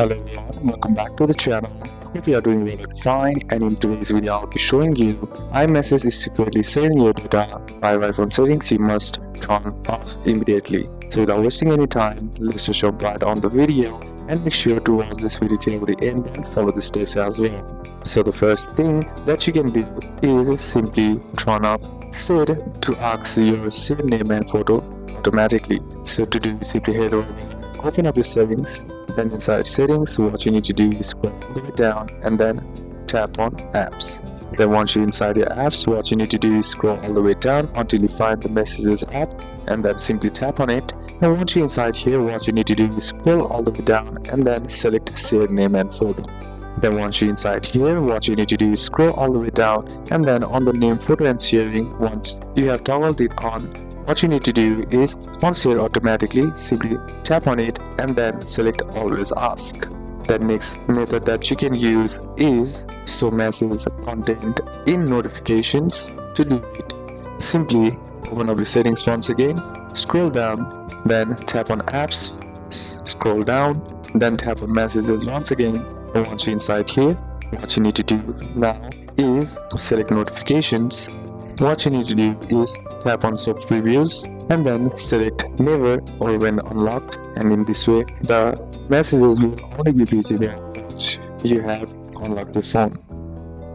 Hello everyone, welcome back to the channel. Hope you are doing well and fine, and in today's video I'll be showing you iMessage is secretly saving your data. 5 iPhone settings you must turn off immediately. So without wasting any time, let's just jump right on the video and make sure to watch this video till the end and follow the steps as well. So the first thing that you can do is simply turn off Set to ask your save name and photo automatically. So to do, simply head over, open up your settings, then inside settings what you need to do is scroll all the way down and then tap on apps. Then once you're inside your apps, what you need to do is scroll all the way down until you find the messages app and then simply tap on it. And once you're inside here, what you need to do is scroll all the way down and then select save name and photo. Then once you're inside here, what you need to do is scroll all the way down and then on the name, photo and sharing, once you have toggled it on, what you need to do is on share automatically, simply tap on it and then select always ask. The next method that you can use is show message content in notifications. To do it, simply open up your settings once again, scroll down, then tap on apps, scroll down, then tap on messages once again. And once you're inside here, what you need to do now is select notifications. What you need to do is tap on show previews and then select never or when unlocked, and in this way the messages will only be visible once you have unlocked your phone.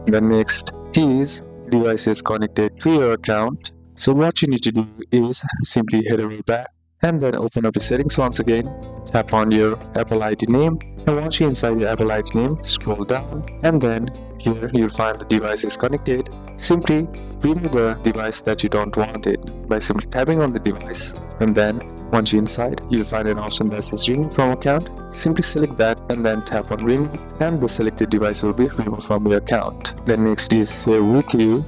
The next is devices connected to your account. So what you need to do is simply head over back and then open up your settings once again, tap on your Apple ID name, and once you're inside your Apple ID name, scroll down and then here you'll find the devices connected. Simply remove the device that you don't want it by simply tapping on the device, and then once you're inside you'll find an option that says remove from account. Simply select that and then tap on remove and the selected device will be removed from your account. Then next is share with you.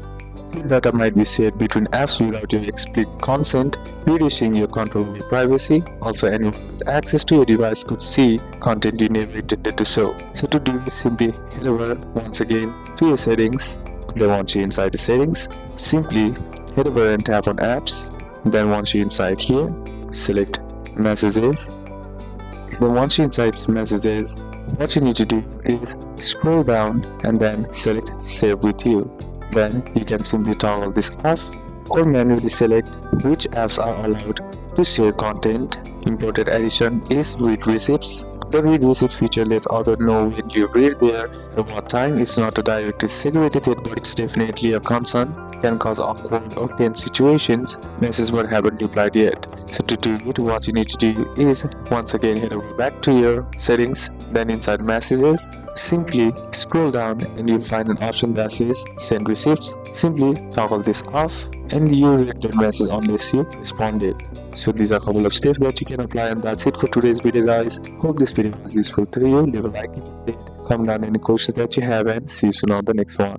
Data might be shared between apps without your explicit consent, reducing your control over privacy. Also, anyone with access to your device could see content you never intended to show. So to do this, simply head over once again to your settings. Then once you're inside the settings, simply head over and tap on apps. Then once you're inside here, select messages. Then once you're inside messages, what you need to do is scroll down and then select save with you. Then you can simply toggle this off or manually select which apps are allowed to share content. Important addition is read receipts. The read receipt feature lets others know when you read there at what time. It's not a directly security threat, but it's definitely a concern. Can cause awkward or tense situations. Messages but haven't replied yet. So to do it, what you need to do is once again head over back to your settings, then inside messages, simply scroll down and you'll find an option that says send receipts. Simply toggle this off and you read the message unless you responded. So these are a couple of steps that you can apply, and that's it for today's video guys. Hope this video was useful to you. Leave a like if you did, comment down any questions that you have, and see you soon on the next one.